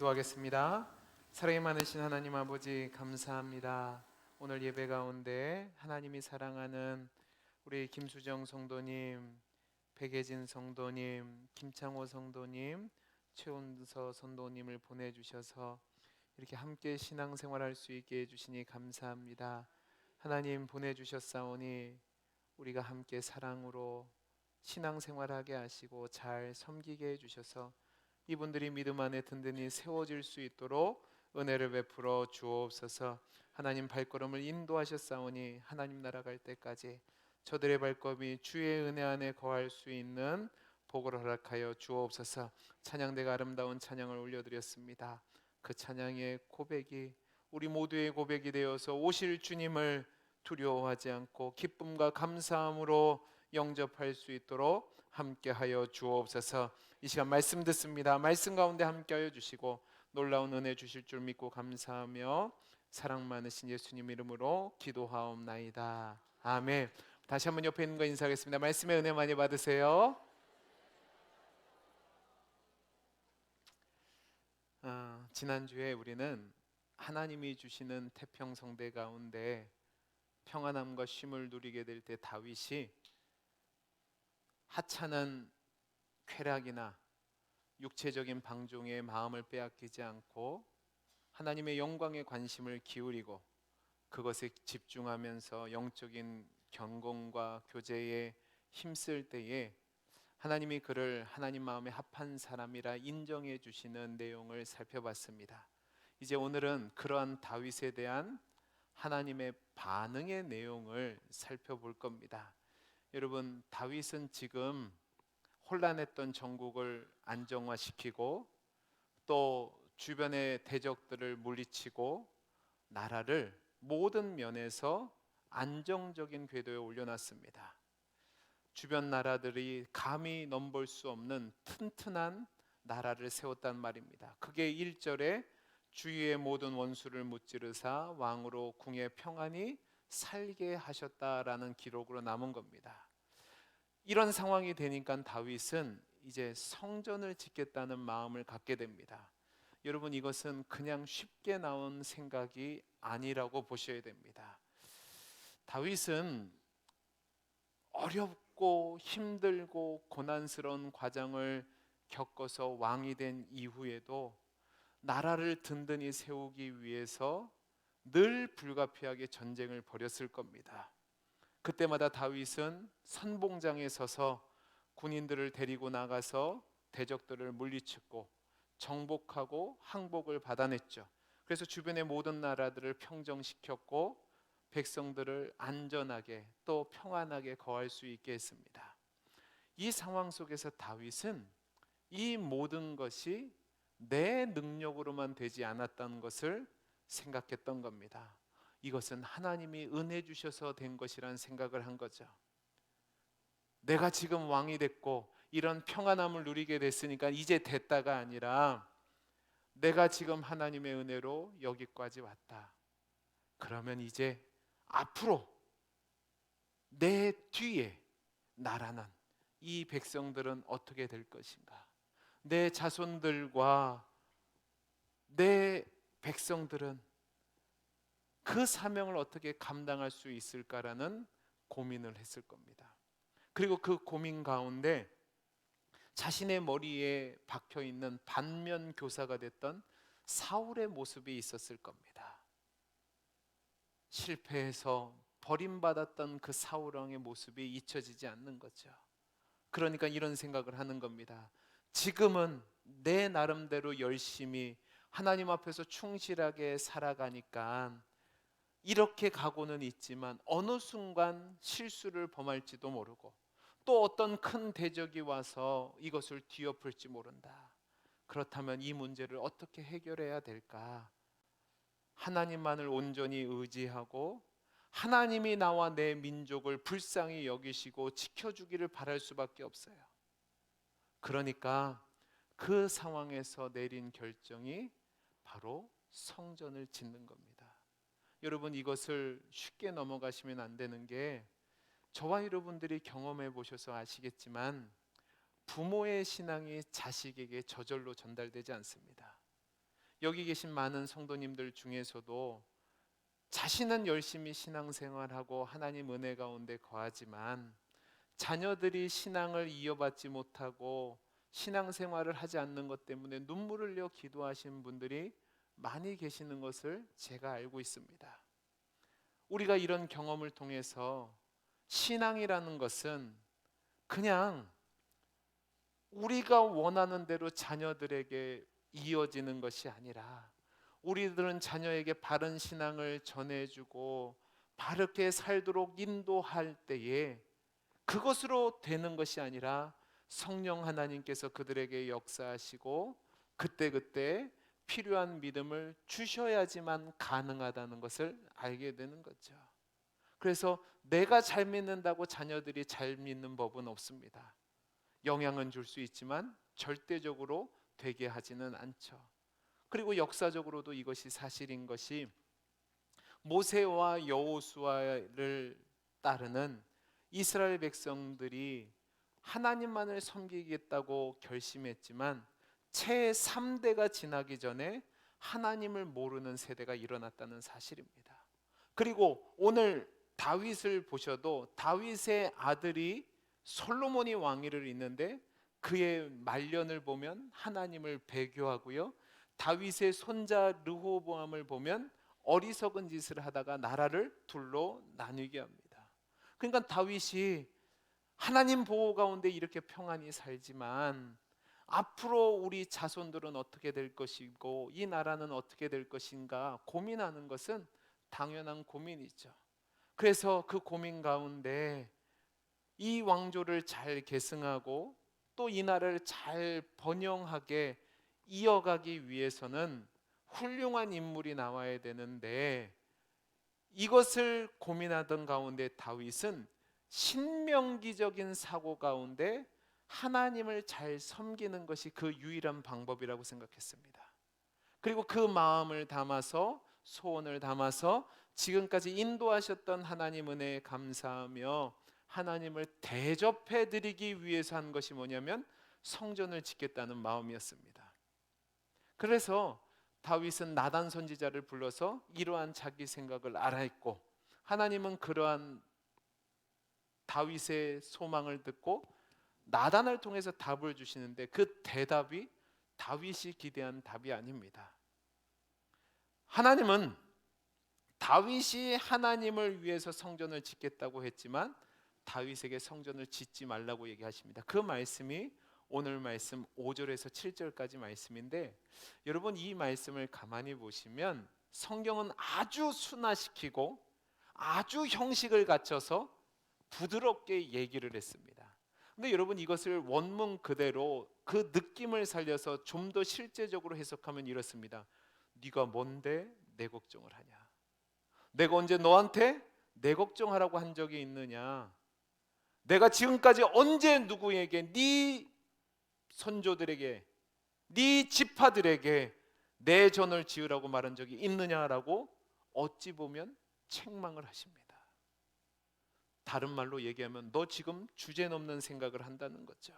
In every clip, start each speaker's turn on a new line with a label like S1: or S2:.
S1: 기도하겠습니다. 사랑이 많으신 하나님 아버지 감사합니다. 오늘 예배 가운데 하나님이 사랑하는 우리 김수정 성도님, 백예진 성도님, 김창호 성도님, 최운서 성도님을 보내주셔서 이렇게 함께 신앙생활할 수 있게 해주시니 감사합니다. 하나님 보내주셨사오니 우리가 함께 사랑으로 신앙생활하게 하시고 잘 섬기게 해주셔서 이분들이 믿음 안에 든든히 세워질 수 있도록 은혜를 베풀어 주옵소서. 하나님 발걸음을 인도하셨사오니 하나님 나라 갈 때까지 저들의 발걸음이 주의 은혜 안에 거할 수 있는 복을 허락하여 주옵소서. 찬양대가 아름다운 찬양을 올려드렸습니다. 그 찬양의 고백이 우리 모두의 고백이 되어서 오실 주님을 두려워하지 않고 기쁨과 감사함으로 영접할 수 있도록 함께하여 주옵소서. 이 시간 말씀 듣습니다. 말씀 가운데 함께하여 주시고 놀라운 은혜 주실 줄 믿고 감사하며 사랑 많으신 예수님 이름으로 기도하옵나이다. 아멘. 다시 한번 옆에 있는 거 인사하겠습니다. 말씀의 은혜 많이 받으세요. 지난주에 우리는 하나님이 주시는 태평성대 가운데 평안함과 쉼을 누리게 될 때 다윗이 하찮은 쾌락이나 육체적인 방종에 마음을 빼앗기지 않고 하나님의 영광에 관심을 기울이고 그것에 집중하면서 영적인 경건과 교제에 힘쓸 때에 하나님이 그를 하나님 마음에 합한 사람이라 인정해 주시는 내용을 살펴봤습니다. 이제 오늘은 그러한 다윗에 대한 하나님의 반응의 내용을 살펴볼 겁니다. 여러분, 다윗은 지금 혼란했던 전국을 안정화시키고 또 주변의 대적들을 물리치고 나라를 모든 면에서 안정적인 궤도에 올려놨습니다. 주변 나라들이 감히 넘볼 수 없는 튼튼한 나라를 세웠단 말입니다. 그게 1절에 주위의 모든 원수를 무찌르사 왕으로 궁에 평안히 살게 하셨다라는 기록으로 남은 겁니다. 이런 상황이 되니까 다윗은 이제 성전을 짓겠다는 마음을 갖게 됩니다. 여러분, 이것은 그냥 쉽게 나온 생각이 아니라고 보셔야 됩니다. 다윗은 어렵고 힘들고 고난스러운 과정을 겪어서 왕이 된 이후에도 나라를 든든히 세우기 위해서 늘 불가피하게 전쟁을 벌였을 겁니다. 그때마다 다윗은 선봉장에 서서 군인들을 데리고 나가서 대적들을 물리치고 정복하고 항복을 받아냈죠. 그래서 주변의 모든 나라들을 평정시켰고 백성들을 안전하게 또 평안하게 거할 수 있게 했습니다. 이 상황 속에서 다윗은 이 모든 것이 내 능력으로만 되지 않았다는 것을 생각했던 겁니다. 이것은 하나님이 은혜 주셔서 된 것이라는 생각을 한 거죠. 내가 지금 왕이 됐고 이런 평안함을 누리게 됐으니까 이제 됐다가 아니라 내가 지금 하나님의 은혜로 여기까지 왔다. 그러면 이제 앞으로 내 뒤에 나라는 이 백성들은 어떻게 될 것인가? 내 자손들과 내 백성들은 그 사명을 어떻게 감당할 수 있을까라는 고민을 했을 겁니다. 그리고 그 고민 가운데 자신의 머리에 박혀 있는 반면 교사가 됐던 사울의 모습이 있었을 겁니다. 실패해서 버림받았던 그 사울 왕의 모습이 잊혀지지 않는 거죠. 그러니까 이런 생각을 하는 겁니다. 지금은 내 나름대로 열심히 하나님 앞에서 충실하게 살아가니까 이렇게 가고는 있지만 어느 순간 실수를 범할지도 모르고 또 어떤 큰 대적이 와서 이것을 뒤엎을지 모른다. 그렇다면 이 문제를 어떻게 해결해야 될까? 하나님만을 온전히 의지하고 하나님이 나와 내 민족을 불쌍히 여기시고 지켜주기를 바랄 수밖에 없어요. 그러니까 그 상황에서 내린 결정이 바로 성전을 짓는 겁니다. 여러분, 이것을 쉽게 넘어가시면 안 되는 게 저와 여러분들이 경험해 보셔서 아시겠지만 부모의 신앙이 자식에게 저절로 전달되지 않습니다. 여기 계신 많은 성도님들 중에서도 자신은 열심히 신앙생활하고 하나님 은혜 가운데 거하지만 자녀들이 신앙을 이어받지 못하고 신앙생활을 하지 않는 것 때문에 눈물을 흘려 기도하시는 분들이 많이 계시는 것을 제가 알고 있습니다. 우리가 이런 경험을 통해서 신앙이라는 것은 그냥 우리가 원하는 대로 자녀들에게 이어지는 것이 아니라 우리들은 자녀에게 바른 신앙을 전해주고 바르게 살도록 인도할 때에 그것으로 되는 것이 아니라 성령 하나님께서 그들에게 역사하시고 그때그때 필요한 믿음을 주셔야지만 가능하다는 것을 알게 되는 거죠. 그래서 내가 잘 믿는다고 자녀들이 잘 믿는 법은 없습니다. 영향은 줄 수 있지만 절대적으로 되게 하지는 않죠. 그리고 역사적으로도 이것이 사실인 것이 모세와 여호수아를 따르는 이스라엘 백성들이 하나님만을 섬기겠다고 결심했지만 채 3대가 지나기 전에 하나님을 모르는 세대가 일어났다는 사실입니다. 그리고 오늘 다윗을 보셔도 다윗의 아들이 솔로몬이 왕위를 잇는데 그의 말년을 보면 하나님을 배교하고요, 다윗의 손자 르호보암을 보면 어리석은 짓을 하다가 나라를 둘로 나뉘게 합니다. 그러니까 다윗이 하나님 보호 가운데 이렇게 평안히 살지만 앞으로 우리 자손들은 어떻게 될 것이고 이 나라는 어떻게 될 것인가 고민하는 것은 당연한 고민이죠. 그래서 그 고민 가운데 이 왕조를 잘 계승하고 또 이 나라를 잘 번영하게 이어가기 위해서는 훌륭한 인물이 나와야 되는데 이것을 고민하던 가운데 다윗은 신명기적인 사고 가운데 하나님을 잘 섬기는 것이 그 유일한 방법이라고 생각했습니다. 그리고 그 마음을 담아서 소원을 담아서 지금까지 인도하셨던 하나님 은혜에 감사하며 하나님을 대접해 드리기 위해서 한 것이 뭐냐면 성전을 짓겠다는 마음이었습니다. 그래서 다윗은 나단 선지자를 불러서 이러한 자기 생각을 알아했고 하나님은 그러한 다윗의 소망을 듣고 나단을 통해서 답을 주시는데 그 대답이 다윗이 기대한 답이 아닙니다. 하나님은 다윗이 하나님을 위해서 성전을 짓겠다고 했지만 다윗에게 성전을 짓지 말라고 얘기하십니다. 그 말씀이 오늘 말씀 5절에서 7절까지 말씀인데 여러분 이 말씀을 가만히 보시면 성경은 아주 순화시키고 아주 형식을 갖춰서 부드럽게 얘기를 했습니다. 근데 여러분 이것을 원문 그대로 그 느낌을 살려서 좀 더 실제적으로 해석하면 이렇습니다. 네가 뭔데 내 걱정을 하냐? 내가 언제 너한테 내 걱정하라고 한 적이 있느냐? 내가 지금까지 언제 누구에게 네 선조들에게 네 지파들에게 내 전을 지으라고 말한 적이 있느냐라고 어찌 보면 책망을 하십니다. 다른 말로 얘기하면 너 지금 주제넘는 생각을 한다는 거죠.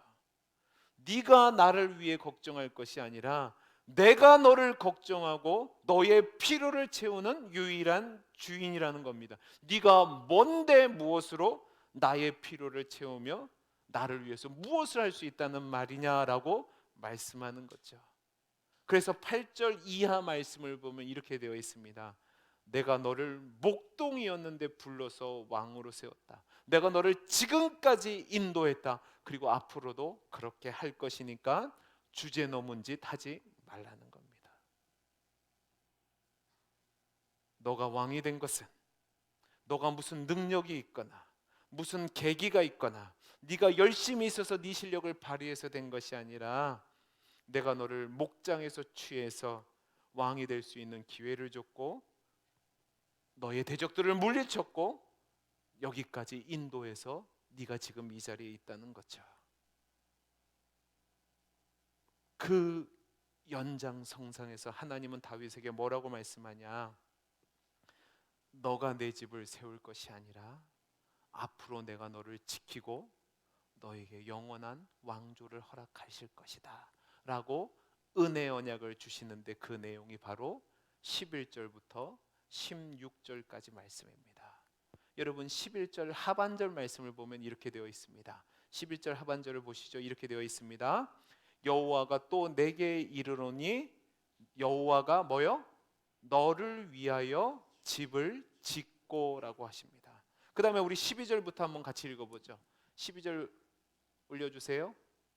S1: 네가 나를 위해 걱정할 것이 아니라 내가 너를 걱정하고 너의 필요를 채우는 유일한 주인이라는 겁니다. 네가 뭔데 무엇으로 나의 필요를 채우며 나를 위해서 무엇을 할 수 있다는 말이냐라고 말씀하는 거죠. 그래서 8절 이하 말씀을 보면 이렇게 되어 있습니다. 내가 너를 목동이었는데 불러서 왕으로 세웠다. 내가 너를 지금까지 인도했다. 그리고 앞으로도 그렇게 할 것이니까 주제 넘은 짓 하지 말라는 겁니다. 너가 왕이 된 것은 너가 무슨 능력이 있거나 무슨 계기가 있거나 네가 열심히 있어서 네 실력을 발휘해서 된 것이 아니라 내가 너를 목장에서 취해서 왕이 될 수 있는 기회를 줬고 너의 대적들을 물리쳤고 여기까지 인도해서 네가 지금 이 자리에 있다는 거죠. 그 연장성상에서 하나님은 다윗에게 뭐라고 말씀하냐? 너가 내 집을 세울 것이 아니라 앞으로 내가 너를 지키고 너에게 영원한 왕조를 허락하실 것이다 라고 은혜 언약을 주시는데 그 내용이 바로 11절부터 16절까지 말씀입니다. 여러분 11절 하반절 말씀을 보면 이렇게 되어 있습니다. 11절 하반절을 보시죠. 이렇게 되어 있습니다. 여호와가 또 내게 이르노니 여호와가 뭐요? 너를 위하여 집을 짓고라고 하십니다. 그 다음에 우리 12절부터 한번 같이 읽어보죠. 12절 올려주세요.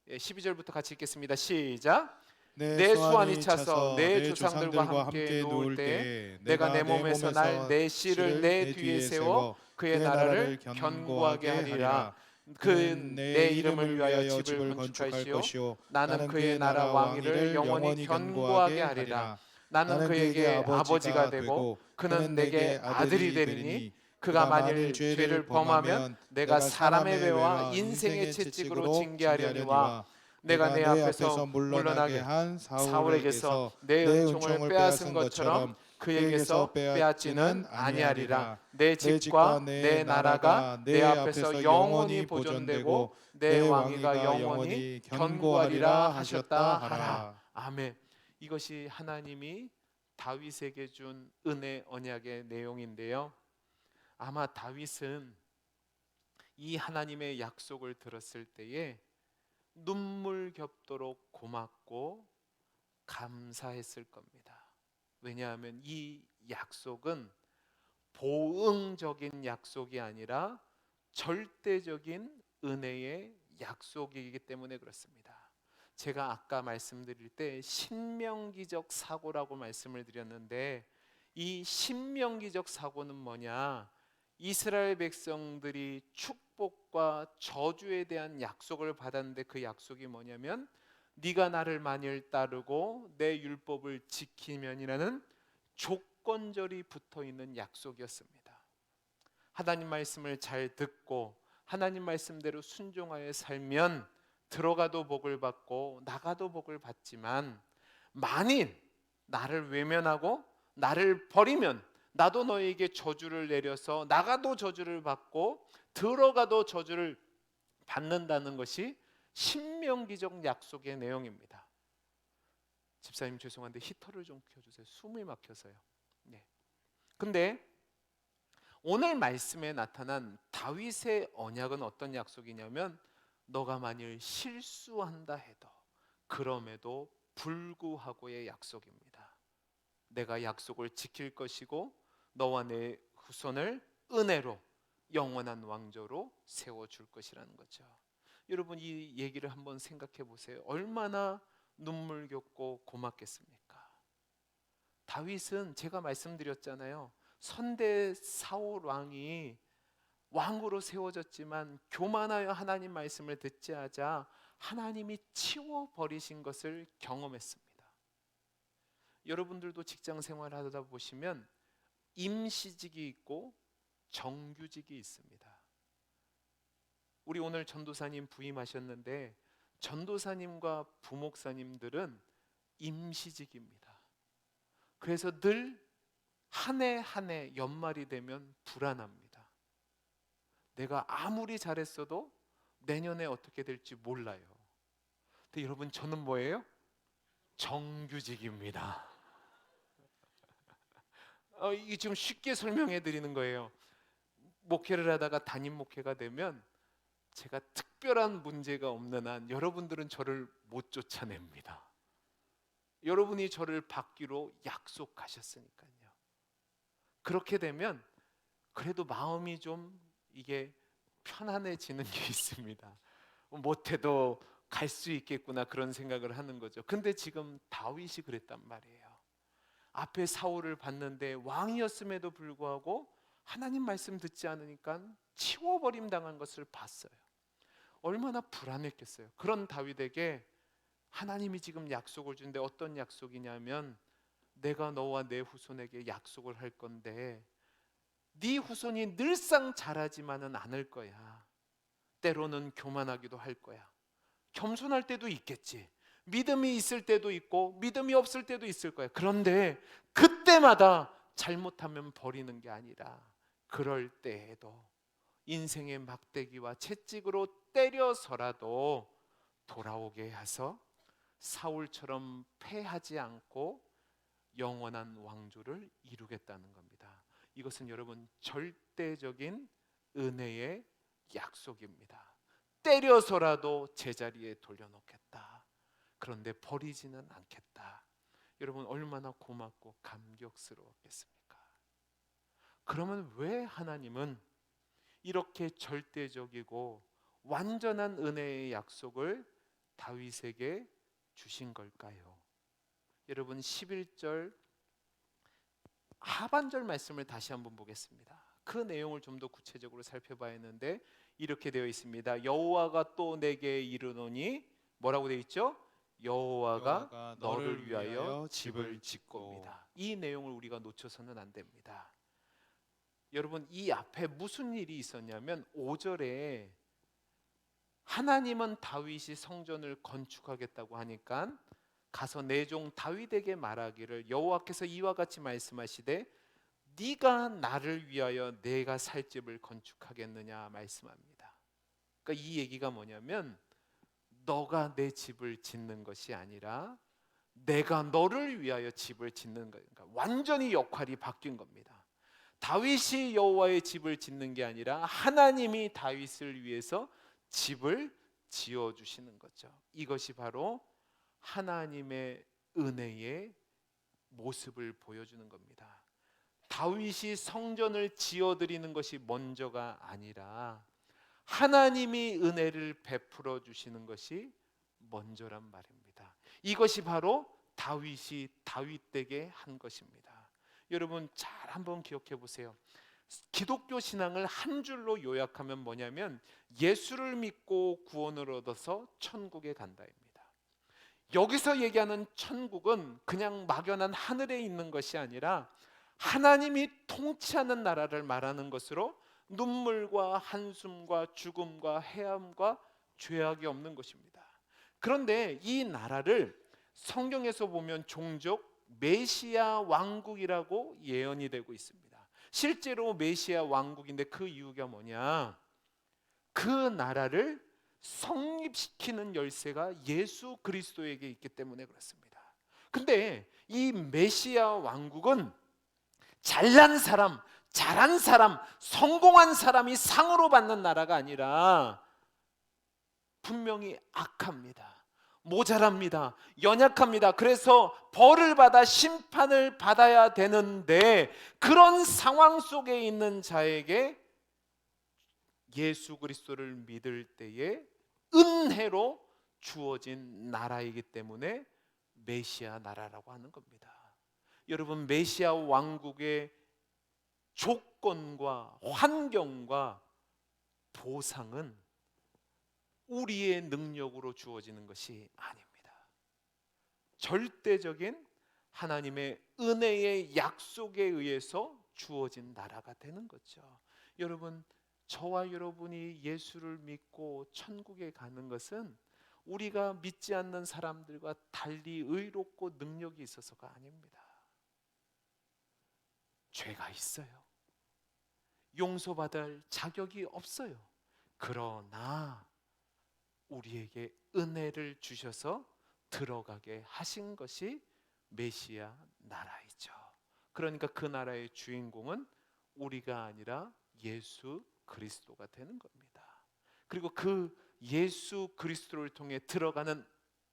S1: 12절부터 같이 읽겠습니다. 시작. 내 수완이 차서 내 조상들과 함께 누울 때 내가 내 몸에서 날 내 씨를 내 뒤에 세워 그의 나라를 견고하게 하리라. 그 내 이름을 위하여 집을 건축할 것이요 나는 그의 나라 왕위를 영원히 견고하게 하리라. 나는 그에게 아버지가 되고 그는 내게 아들이 되리니 그가 만일 죄를 범하면 내가 사람의 배와 인생의 채찍으로 징계하려니와 내가 내 앞에서 물러나게 한 사울에게서 내 은총을 빼앗은 것처럼 그에게서 빼앗지는 아니하리라. 내 집과 내 나라가 내 앞에서 영원히 보존되고 내 왕위가 영원히 견고하리라 하셨다 하라. 아멘. 이것이 하나님이 다윗에게 준 은혜 언약의 내용인데요. 아마 다윗은 이 하나님의 약속을 들었을 때에 눈물 겹도록 고맙고 감사했을 겁니다. 왜냐하면 이 약속은 보응적인 약속이 아니라 절대적인 은혜의 약속이기 때문에 그렇습니다. 제가 아까 말씀드릴 때 신명기적 사고라고 말씀을 드렸는데 이 신명기적 사고는 뭐냐? 이스라엘 백성들이 축복과 저주에 대한 약속을 받았는데 그 약속이 뭐냐면 네가 나를 만일 따르고 내 율법을 지키면이라는 조건절이 붙어있는 약속이었습니다. 하나님 말씀을 잘 듣고 하나님 말씀대로 순종하여 살면 들어가도 복을 받고 나가도 복을 받지만 만일 나를 외면하고 나를 버리면 나도 너에게 저주를 내려서 나가도 저주를 받고 들어가도 저주를 받는다는 것이 신명기적 약속의 내용입니다. 집사님 죄송한데 히터를 좀 켜주세요. 숨이 막혀서요. 네. 근데 오늘 말씀에 나타난 다윗의 언약은 어떤 약속이냐면 너가 만일 실수한다 해도 그럼에도 불구하고의 약속입니다. 내가 약속을 지킬 것이고 너와 내 후손을 은혜로 영원한 왕조로 세워줄 것이라는 거죠. 여러분 이 얘기를 한번 생각해 보세요. 얼마나 눈물겹고 고맙겠습니까? 다윗은 제가 말씀드렸잖아요. 선대 사울 왕이 왕으로 세워졌지만 교만하여 하나님 말씀을 듣지 하자 하나님이 치워버리신 것을 경험했습니다. 여러분들도 직장 생활하다 보시면 임시직이 있고 정규직이 있습니다. 우리 오늘 전도사님 부임하셨는데 전도사님과 부목사님들은 임시직입니다. 그래서 늘 한 해 한 해 연말이 되면 불안합니다. 내가 아무리 잘했어도 내년에 어떻게 될지 몰라요. 근데 여러분 저는 뭐예요? 정규직입니다. 이게 지금 쉽게 설명해 드리는 거예요. 목회를 하다가 담임 목회가 되면 제가 특별한 문제가 없는 한 여러분들은 저를 못 쫓아냅니다. 여러분이 저를 받기로 약속하셨으니까요. 그렇게 되면 그래도 마음이 좀 이게 편안해지는 게 있습니다. 못해도 갈 수 있겠구나 그런 생각을 하는 거죠. 근데 지금 다윗이 그랬단 말이에요. 앞에 사울을 봤는데 왕이었음에도 불구하고 하나님 말씀 듣지 않으니까 치워버림 당한 것을 봤어요. 얼마나 불안했겠어요. 그런 다윗에게 하나님이 지금 약속을 주는데 어떤 약속이냐면 내가 너와 내 후손에게 약속을 할 건데 네 후손이 늘상 잘하지만은 않을 거야. 때로는 교만하기도 할 거야. 겸손할 때도 있겠지. 믿음이 있을 때도 있고 믿음이 없을 때도 있을 거야. 그런데 그때마다 잘못하면 버리는 게 아니라 그럴 때에도 인생의 막대기와 채찍으로 때려서라도 돌아오게 해서 사울처럼 패하지 않고 영원한 왕조를 이루겠다는 겁니다. 이것은 여러분 절대적인 은혜의 약속입니다. 때려서라도 제자리에 돌려놓겠다. 그런데 버리지는 않겠다. 여러분 얼마나 고맙고 감격스러웠겠습니까? 그러면 왜 하나님은 이렇게 절대적이고 완전한 은혜의 약속을 다윗에게 주신 걸까요? 여러분 11절 하반절 말씀을 다시 한번 보겠습니다. 그 내용을 좀 더 구체적으로 살펴봐야 했는데 이렇게 되어 있습니다. 여호와가 또 내게 이르노니 뭐라고 되어 있죠? 여호와가 너를 위하여 집을 짓고입니다. 이 내용을 우리가 놓쳐서는 안 됩니다. 여러분 이 앞에 무슨 일이 있었냐면 5절에 하나님은 다윗이 성전을 건축하겠다고 하니까 가서 내 종 다윗에게 말하기를 여호와께서 이와 같이 말씀하시되 네가 나를 위하여 내가 살 집을 건축하겠느냐 말씀합니다. 그러니까 이 얘기가 뭐냐면 너가 내 집을 짓는 것이 아니라 내가 너를 위하여 집을 짓는 거예요. 그러니까 완전히 역할이 바뀐 겁니다. 다윗이 여호와의 집을 짓는 게 아니라 하나님이 다윗을 위해서 집을 지어 주시는 거죠. 이것이 바로 하나님의 은혜의 모습을 보여주는 겁니다. 다윗이 성전을 지어 드리는 것이 먼저가 아니라 하나님이 은혜를 베풀어 주시는 것이 먼저란 말입니다. 이것이 바로 다윗이 다윗에게 한 것입니다. 여러분 잘 한번 기억해 보세요. 기독교 신앙을 한 줄로 요약하면 뭐냐면 예수를 믿고 구원을 얻어서 천국에 간다입니다. 여기서 얘기하는 천국은 그냥 막연한 하늘에 있는 것이 아니라 하나님이 통치하는 나라를 말하는 것으로 눈물과 한숨과 죽음과 해함과 죄악이 없는 것입니다. 그런데 이 나라를 성경에서 보면 종종 메시아 왕국이라고 예언이 되고 있습니다. 실제로 메시아 왕국인데 그 이유가 뭐냐? 그 나라를 성립시키는 열쇠가 예수 그리스도에게 있기 때문에 그렇습니다. 근데 이 메시아 왕국은 잘난 사람, 잘한 사람, 성공한 사람이 상으로 받는 나라가 아니라 분명히 악합니다. 모자랍니다. 연약합니다. 그래서 벌을 받아 심판을 받아야 되는데 그런 상황 속에 있는 자에게 예수 그리스도를 믿을 때에 은혜로 주어진 나라이기 때문에 메시아 나라라고 하는 겁니다. 여러분 메시아 왕국의 조건과 환경과 보상은 우리의 능력으로 주어지는 것이 아닙니다. 절대적인 하나님의 은혜의 약속에 의해서 주어진 나라가 되는 거죠. 여러분 저와 여러분이 예수를 믿고 천국에 가는 것은 우리가 믿지 않는 사람들과 달리 의롭고 능력이 있어서가 아닙니다. 죄가 있어요. 용서받을 자격이 없어요. 그러나 우리에게 은혜를 주셔서 들어가게 하신 것이 메시아 나라이죠. 그러니까 그 나라의 주인공은 우리가 아니라 예수 그리스도가 되는 겁니다. 그리고 그 예수 그리스도를 통해 들어가는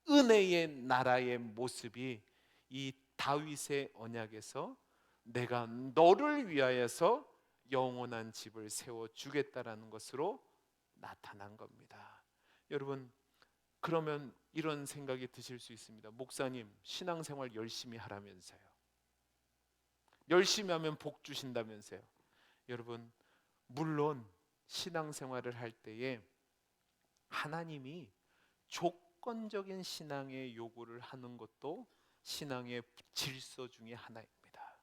S1: 은혜의 나라의 모습이 이 다윗의 언약에서 내가 너를 위하여서 영원한 집을 세워주겠다라는 것으로 나타난 겁니다. 여러분 그러면 이런 생각이 드실 수 있습니다. 목사님 신앙생활 열심히 하라면서요. 열심히 하면 복 주신다면서요. 여러분 물론 신앙생활을 할 때에 하나님이 조건적인 신앙의 요구를 하는 것도 신앙의 질서 중에 하나입니다.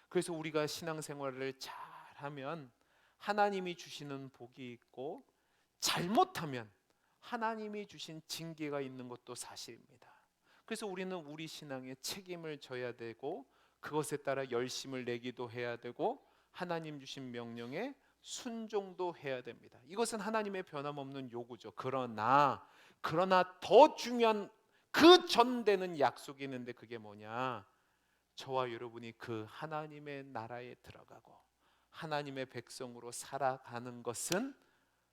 S1: 그래서 우리가 신앙생활을 잘하면 하나님이 주시는 복이 있고 잘못하면 하나님이 주신 징계가 있는 것도 사실입니다. 그래서 우리는 우리 신앙에 책임을 져야 되고 그것에 따라 열심을 내기도 해야 되고 하나님 주신 명령에 순종도 해야 됩니다. 이것은 하나님의 변함없는 요구죠. 그러나 더 중요한 그 전되는 약속이 있는데 그게 뭐냐? 저와 여러분이 그 하나님의 나라에 들어가고 하나님의 백성으로 살아가는 것은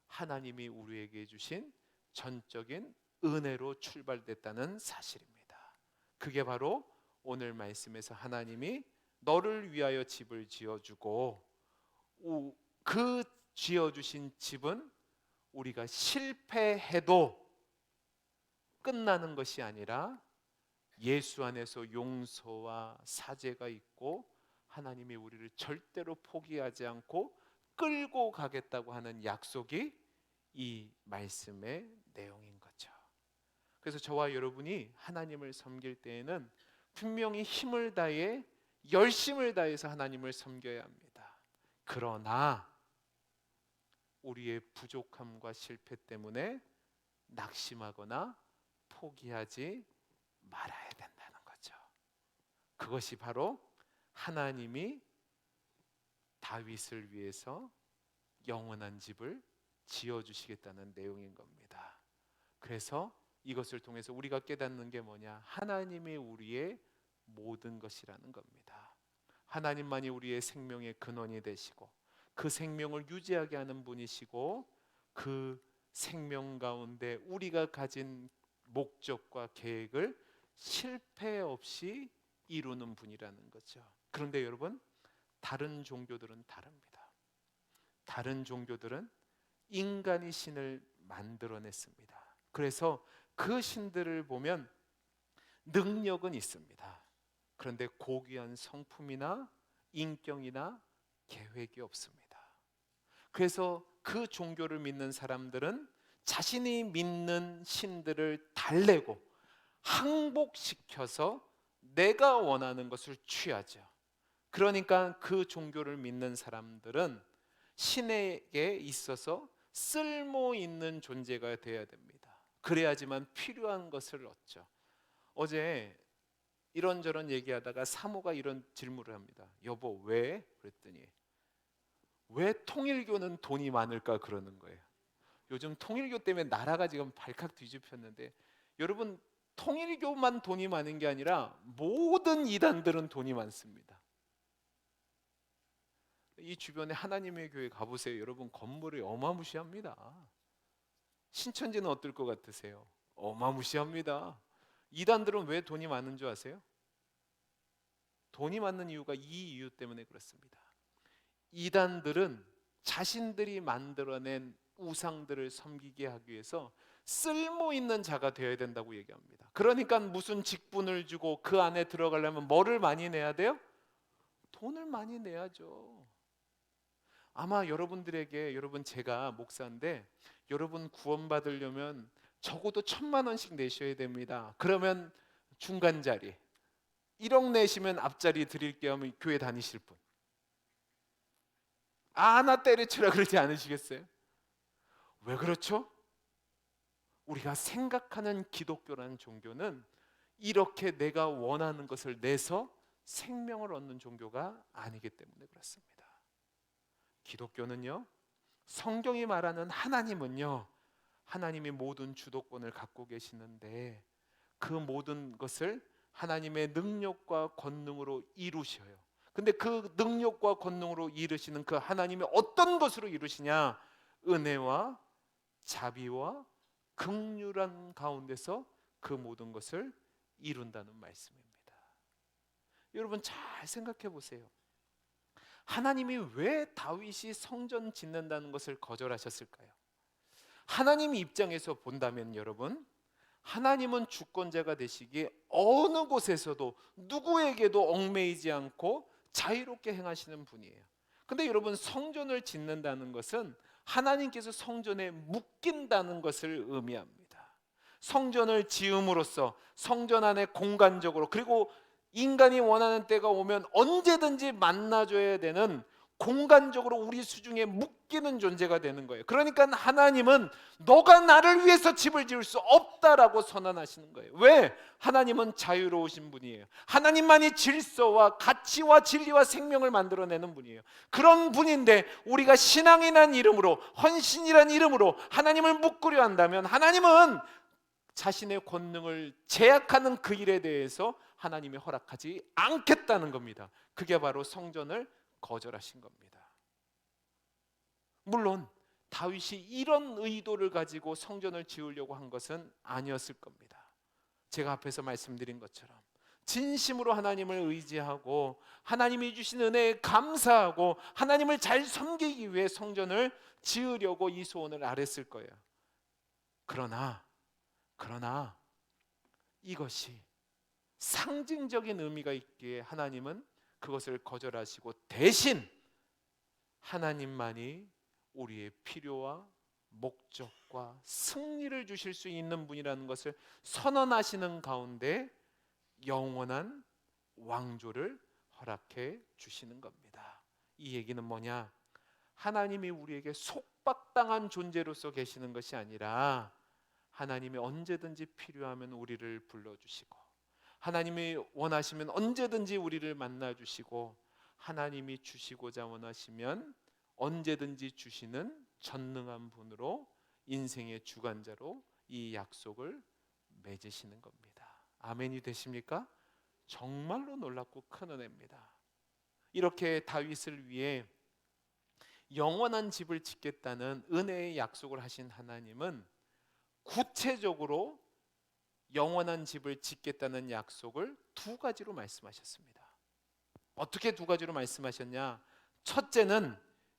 S1: 하나님이 우리에게 주신 전적인 은혜로 출발됐다는 사실입니다. 그게 바로 오늘 말씀에서 하나님이 너를 위하여 집을 지어주고, 그 지어주신 집은 우리가 실패해도 끝나는 것이 아니라 예수 안에서 용서와 사죄가 있고 하나님이 우리를 절대로 포기하지 않고 끌고 가겠다고 하는 약속이 이 말씀의 내용인 거죠. 그래서 저와 여러분이 하나님을 섬길 때에는 분명히 힘을 다해 열심을 다해서 하나님을 섬겨야 합니다. 그러나 우리의 부족함과 실패 때문에 낙심하거나 포기하지 말아야 된다는 거죠. 그것이 바로 하나님이 다윗을 위해서 영원한 집을 지어주시겠다는 내용인 겁니다. 그래서 이것을 통해서 우리가 깨닫는 게 뭐냐? 하나님이 우리의 모든 것이라는 겁니다. 하나님만이 우리의 생명의 근원이 되시고 그 생명을 유지하게 하는 분이시고 그 생명 가운데 우리가 가진 목적과 계획을 실패 없이 이루는 분이라는 거죠. 그런데 여러분, 다른 종교들은 다릅니다. 다른 종교들은 인간이 신을 만들어냈습니다. 그래서 그 신들을 보면 능력은 있습니다. 그런데 고귀한 성품이나 인격이나 계획이 없습니다. 그래서 그 종교를 믿는 사람들은 자신이 믿는 신들을 달래고 항복시켜서 내가 원하는 것을 취하죠. 그러니까 그 종교를 믿는 사람들은 신에게 있어서 쓸모 있는 존재가 되어야 됩니다. 그래야지만 필요한 것을 얻죠. 어제 이런저런 얘기하다가 사모가 이런 질문을 합니다. 여보, 왜? 그랬더니 왜 통일교는 돈이 많을까 그러는 거예요. 요즘 통일교 때문에 나라가 지금 발칵 뒤집혔는데, 여러분, 통일교만 돈이 많은 게 아니라 모든 이단들은 돈이 많습니다. 이 주변에 하나님의 교회 가보세요. 여러분, 건물이 어마무시합니다. 신천지는 어떨 것 같으세요? 어마무시합니다. 이단들은 왜 돈이 많은 줄 아세요? 돈이 많은 이유가 이 이유 때문에 그렇습니다. 이단들은 자신들이 만들어낸 우상들을 섬기게 하기 위해서 쓸모 있는 자가 되어야 된다고 얘기합니다. 그러니까 무슨 직분을 주고 그 안에 들어가려면 뭐를 많이 내야 돼요? 돈을 많이 내야죠. 아마 여러분들에게, 여러분, 제가 목사인데 여러분 구원받으려면 적어도 1,000만 원씩 내셔야 됩니다. 그러면 중간 자리 1억 내시면 앞자리 드릴게요 하면 교회 다니실 분, 나 때려치라 그러지 않으시겠어요? 왜 그렇죠? 우리가 생각하는 기독교라는 종교는 이렇게 내가 원하는 것을 내서 생명을 얻는 종교가 아니기 때문에 그렇습니다. 기독교는요, 성경이 말하는 하나님은요, 하나님이 모든 주도권을 갖고 계시는데 그 모든 것을 하나님의 능력과 권능으로 이루셔요. 근데 그 능력과 권능으로 이루시는 그 하나님이 어떤 것으로 이루시냐? 은혜와 자비와 긍휼한 가운데서 그 모든 것을 이룬다는 말씀입니다. 여러분, 잘 생각해 보세요. 하나님이 왜 다윗이 성전 짓는다는 것을 거절하셨을까요? 하나님 입장에서 본다면 여러분, 하나님은 주권자가 되시기에 어느 곳에서도 누구에게도 얽매이지 않고 자유롭게 행하시는 분이에요. 근데 여러분, 성전을 짓는다는 것은 하나님께서 성전에 묶인다는 것을 의미합니다. 성전을 지음으로써 성전 안에 공간적으로, 그리고 인간이 원하는 때가 오면 언제든지 만나줘야 되는 공간적으로 우리 수중에 묶이는 존재가 되는 거예요. 그러니까 하나님은 너가 나를 위해서 집을 지을 수 없다라고 선언하시는 거예요. 왜? 하나님은 자유로우신 분이에요. 하나님만이 질서와 가치와 진리와 생명을 만들어내는 분이에요. 그런 분인데 우리가 신앙이란 이름으로, 헌신이란 이름으로 하나님을 묶으려 한다면 하나님은 자신의 권능을 제약하는 그 일에 대해서 하나님이 허락하지 않겠다는 겁니다. 그게 바로 성전을 거절하신 겁니다. 물론 다윗이 이런 의도를 가지고 성전을 지으려고 한 것은 아니었을 겁니다. 제가 앞에서 말씀드린 것처럼 진심으로 하나님을 의지하고 하나님이 주신 은혜에 감사하고 하나님을 잘 섬기기 위해 성전을 지으려고 이 소원을 아랬을 거예요. 그러나 이것이 상징적인 의미가 있기에 하나님은 그것을 거절하시고 대신 하나님만이 우리의 필요와 목적과 승리를 주실 수 있는 분이라는 것을 선언하시는 가운데 영원한 왕조를 허락해 주시는 겁니다. 이 얘기는 뭐냐? 하나님이 우리에게 속박당한 존재로서 계시는 것이 아니라 하나님이 언제든지 필요하면 우리를 불러주시고 하나님이 원하시면 언제든지 우리를 만나주시고 하나님이 주시고자 원하시면 언제든지 주시는 전능한 분으로 인생의 주관자로 이 약속을 맺으시는 겁니다. 아멘이 되십니까? 정말로 놀랍고 큰 은혜입니다. 이렇게 다윗을 위해 영원한 집을 짓겠다는 은혜의 약속을 하신 하나님은 구체적으로 영원한 집을 짓겠다는 약속을 두 가지로 말씀하셨습니다. 어떻게 두 가지로 말씀하셨냐? 첫째는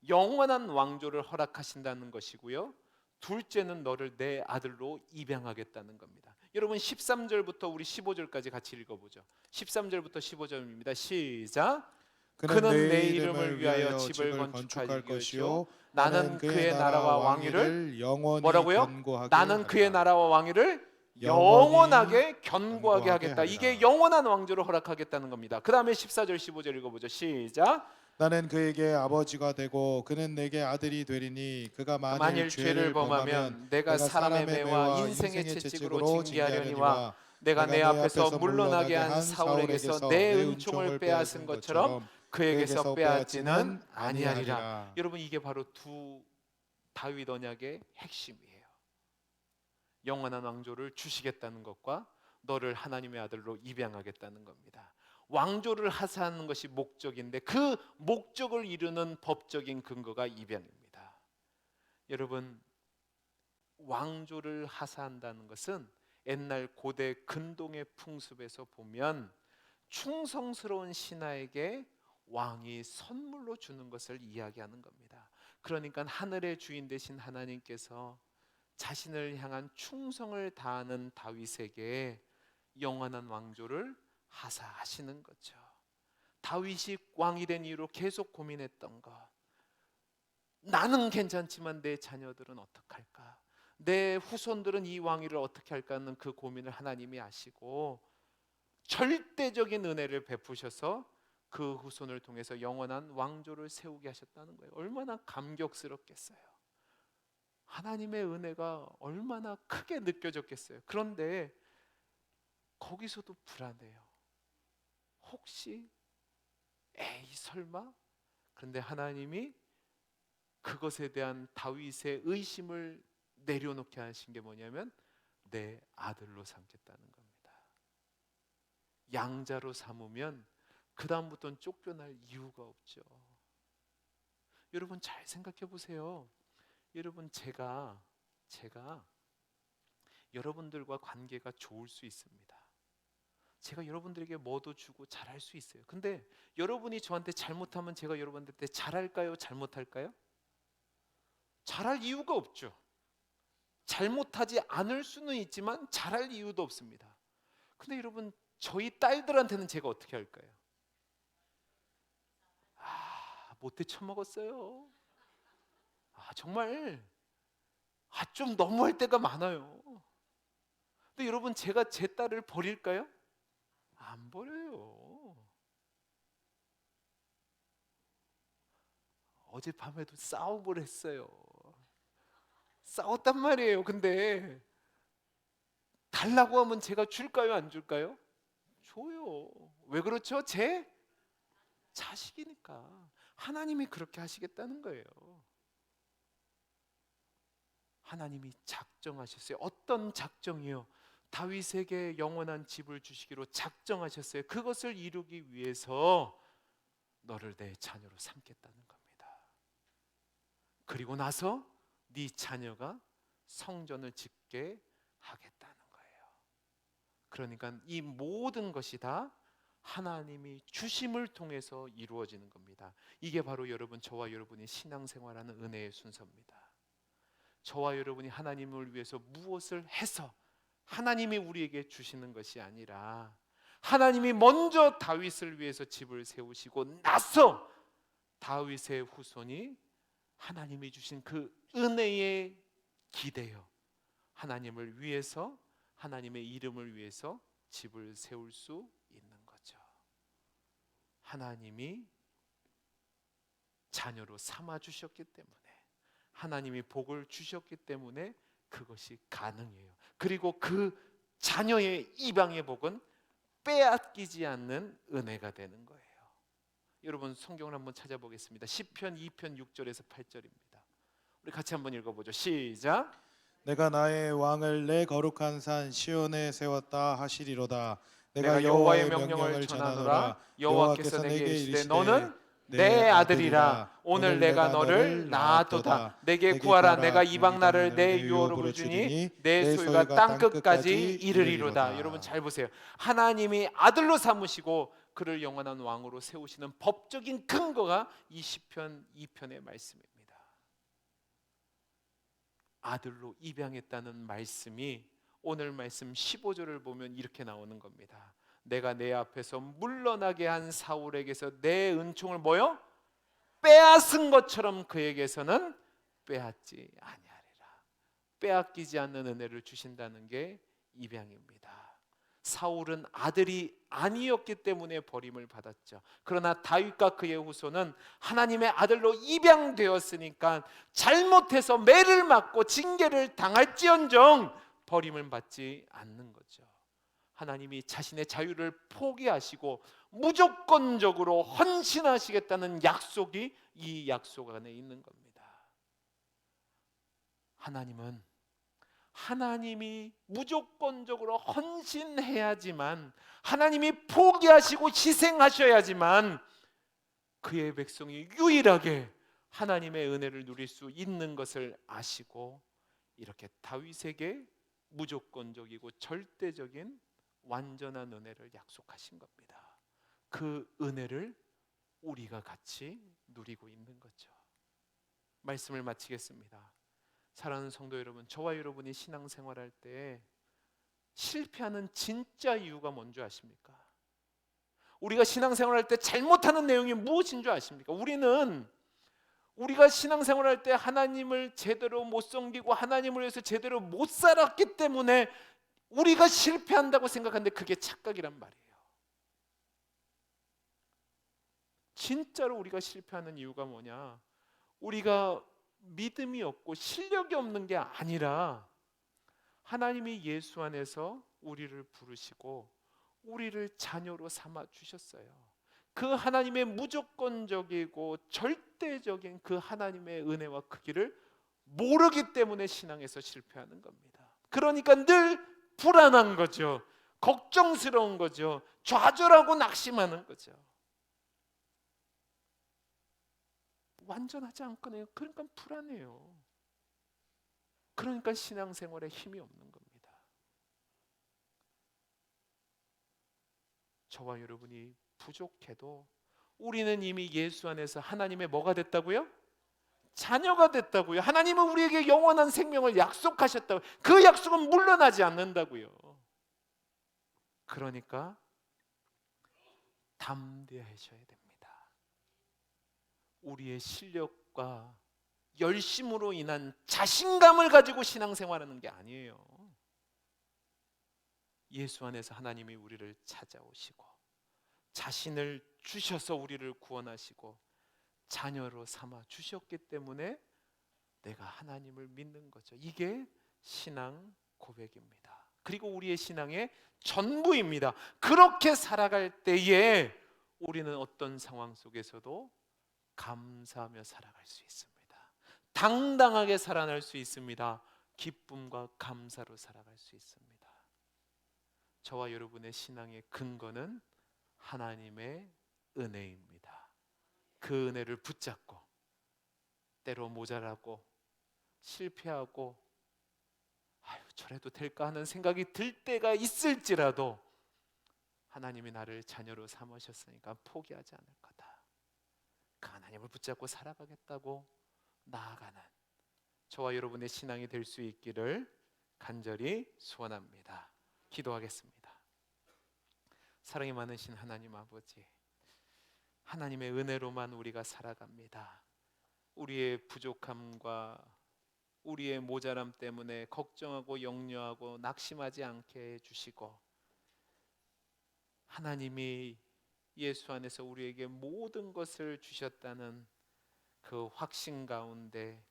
S1: 영원한 왕조를 허락하신다는 것이고요, 둘째는 너를 내 아들로 입양하겠다는 겁니다. 여러분 13절부터 우리 15절까지 같이 읽어보죠. 13절부터 15절입니다. 시작. 그는 내 이름을 위하여 집을 건축할 것이요 나는 그의 나라와 왕위를 뭐라고요? 나는 그의 나라와 왕위를 영원하게 견고하게 하겠다. 이게 영원한 왕조를 허락하겠다는 겁니다. 그 다음에 14절 15절 읽어보죠. 시작.
S2: 나는 그에게 아버지가 되고 그는 내게 아들이 되리니 그가 만일 죄를 범하면
S1: 내가 사람의 매와 인생의 채찍으로 징계하려니와 내가 내 앞에서 물러나게 한 사울에게서 내 은총을 빼앗은 것처럼 그에게서 빼앗지는 아니하리라. 여러분 이게 바로 두 다윗 언약의 핵심이에요. 영원한 왕조를 주시겠다는 것과 너를 하나님의 아들로 입양하겠다는 겁니다. 왕조를 하사하는 것이 목적인데 그 목적을 이루는 법적인 근거가 입양입니다. 여러분 왕조를 하사한다는 것은 옛날 고대 근동의 풍습에서 보면 충성스러운 신하에게 왕이 선물로 주는 것을 이야기하는 겁니다. 그러니까 하늘의 주인 되신 하나님께서 자신을 향한 충성을 다하는 다윗에게 영원한 왕조를 하사하시는 거죠. 다윗이 왕이 된 이유로 계속 고민했던 것, 나는 괜찮지만 내 자녀들은 어떡할까, 내 후손들은 이 왕위를 어떻게 할까 하는 그 고민을 하나님이 아시고 절대적인 은혜를 베푸셔서 그 후손을 통해서 영원한 왕조를 세우게 하셨다는 거예요. 얼마나 감격스럽겠어요. 하나님의 은혜가 얼마나 크게 느껴졌겠어요. 그런데 거기서도 불안해요. 혹시 에이 설마? 그런데 하나님이 그것에 대한 다윗의 의심을 내려놓게 하신 게 뭐냐면 내 아들로 삼겠다는 겁니다. 양자로 삼으면 그 다음부터는 쫓겨날 이유가 없죠. 여러분 잘 생각해 보세요. 여러분 제가 여러분들과 관계가 좋을 수 있습니다. 제가 여러분들에게 뭐도 주고 잘할 수 있어요. 근데 여러분이 저한테 잘못하면 제가 여러분들한테 잘할까요? 잘못할까요? 잘할 이유가 없죠. 잘못하지 않을 수는 있지만 잘할 이유도 없습니다. 근데 여러분 저희 딸들한테는 제가 어떻게 할까요? 못해 처먹었어요. 정말 좀 너무할 때가 많아요. 근데 여러분 제가 제 딸을 버릴까요? 안 버려요. 어젯밤에도 싸움을 했어요. 싸웠단 말이에요. 근데 달라고 하면 제가 줄까요? 안 줄까요? 줘요. 왜 그렇죠? 제 자식이니까. 하나님이 그렇게 하시겠다는 거예요. 하나님이 작정하셨어요. 어떤 작정이요? 다윗에게 영원한 집을 주시기로 작정하셨어요. 그것을 이루기 위해서 너를 내 자녀로 삼겠다는 겁니다. 그리고 나서 네 자녀가 성전을 짓게 하겠다는 거예요. 그러니까 이 모든 것이 다 하나님이 주심을 통해서 이루어지는 겁니다. 이게 바로 여러분, 저와 여러분이 신앙생활하는 은혜의 순서입니다. 저와 여러분이 하나님을 위해서 무엇을 해서 하나님이 우리에게 주시는 것이 아니라, 하나님이 먼저 다윗을 위해서 집을 세우시고 나서 다윗의 후손이 하나님이 주신 그 은혜에 기대어 하나님을 위해서, 하나님의 이름을 위해서 집을 세울 수 있는 거죠. 하나님이 자녀로 삼아 주셨기 때문에, 하나님이 복을 주셨기 때문에 그것이 가능해요. 그리고 그 자녀의 이방의 복은 빼앗기지 않는 은혜가 되는 거예요. 여러분, 성경을 한번 찾아보겠습니다. 시편 2편 6절에서 8절입니다. 우리 같이 한번 읽어보죠. 시작.
S2: 내가 나의 왕을 내 거룩한 산 시온에 세웠다 하시리로다.
S1: 내가 여호와의 명령을 전하노라. 여호와께서 내게 이르시되 너는 내 아들이라. 오늘 내가 너를 낳았도다. 내게 구하라. 내가 이방 나라를 내 유업으로 부르주니 내 소유가 땅 끝까지 이르리로다. 여러분 잘 보세요. 하나님이 아들로 삼으시고 그를 영원한 왕으로 세우시는 법적인 근거가 이 시편 2편의 말씀입니다. 아들로 입양했다는 말씀이 오늘 말씀 15절을 보면 이렇게 나오는 겁니다. 내가 내 앞에서 물러나게 한 사울에게서 내 은총을 뭐요? 빼앗은 것처럼 그에게서는 빼앗지 아니하리라. 빼앗기지 않는 은혜를 주신다는 게 입양입니다. 사울은 아들이 아니었기 때문에 버림을 받았죠. 그러나 다윗과 그의 후손은 하나님의 아들로 입양되었으니까 잘못해서 매를 맞고 징계를 당할지언정 버림을 받지 않는 거죠. 하나님이 자신의 자유를 포기하시고 무조건적으로 헌신하시겠다는 약속이 이 약속 안에 있는 겁니다. 하나님은 하나님이 무조건적으로 헌신해야지만, 하나님이 포기하시고 희생하셔야지만 그의 백성이 유일하게 하나님의 은혜를 누릴 수 있는 것을 아시고 이렇게 다윗에게 무조건적이고 절대적인 완전한 은혜를 약속하신 겁니다. 그 은혜를 우리가 같이 누리고 있는 거죠. 말씀을 마치겠습니다. 사랑하는 성도 여러분, 저와 여러분이 신앙생활할 때 실패하는 진짜 이유가 뭔지 아십니까? 우리가 신앙생활할 때 잘못하는 내용이 무엇인 줄 아십니까? 우리가 신앙생활할 때 하나님을 제대로 못 섬기고 하나님을 위해서 제대로 못 살았기 때문에 우리가 실패한다고 생각하는데 그게 착각이란 말이에요. 진짜로 우리가 실패하는 이유가 뭐냐? 우리가 믿음이 없고 실력이 없는 게 아니라 하나님이 예수 안에서 우리를 부르시고 우리를 자녀로 삼아 주셨어요. 그 하나님의 무조건적이고 절대적인 그 하나님의 은혜와 크기를 모르기 때문에 신앙에서 실패하는 겁니다. 그러니까 늘 불안한 거죠. 걱정스러운 거죠. 좌절하고 낙심하는 거죠. 완전하지 않거든요. 그러니까 불안해요. 그러니까 신앙생활에 힘이 없는 겁니다. 저와 여러분이 부족해도 우리는 이미 예수 안에서 하나님의 뭐가 됐다고요? 자녀가 됐다고요. 하나님은 우리에게 영원한 생명을 약속하셨다고요. 그 약속은 물러나지 않는다고요. 그러니까 담대하셔야 됩니다. 우리의 실력과 열심으로 인한 자신감을 가지고 신앙생활하는 게 아니에요. 예수 안에서 하나님이 우리를 찾아오시고 자신을 주셔서 우리를 구원하시고 자녀로 삼아 주셨기 때문에 내가 하나님을 믿는 거죠. 이게 신앙 고백입니다. 그리고 우리의 신앙의 전부입니다. 그렇게 살아갈 때에 우리는 어떤 상황 속에서도 감사하며 살아갈 수 있습니다. 당당하게 살아날 수 있습니다. 기쁨과 감사로 살아갈 수 있습니다. 저와 여러분의 신앙의 근거는 하나님의 은혜입니다. 그 은혜를 붙잡고 때로 모자라고 실패하고 아유 저래도 될까 하는 생각이 들 때가 있을지라도 하나님이 나를 자녀로 삼으셨으니까 포기하지 않을 거다. 그 하나님을 붙잡고 살아가겠다고 나아가는 저와 여러분의 신앙이 될 수 있기를 간절히 소원합니다. 기도하겠습니다. 사랑이 많으신 하나님 아버지, 하나님의 은혜로만 우리가 살아갑니다. 우리의 부족함과 우리의 모자람 때문에 걱정하고 염려하고 낙심하지 않게 해주시고, 하나님이 예수 안에서 우리에게 모든 것을 주셨다는 그 확신 가운데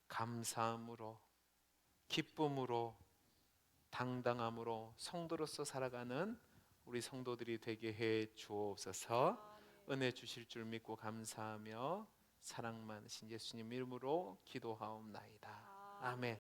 S1: 감사함으로, 기쁨으로, 당당함으로 성도로서 살아가는 우리 성도들이 되게 해 주옵소서. 은혜 주실 줄 믿고 감사하며 사랑 많으신 예수님 이름으로 기도하옵나이다. 아멘.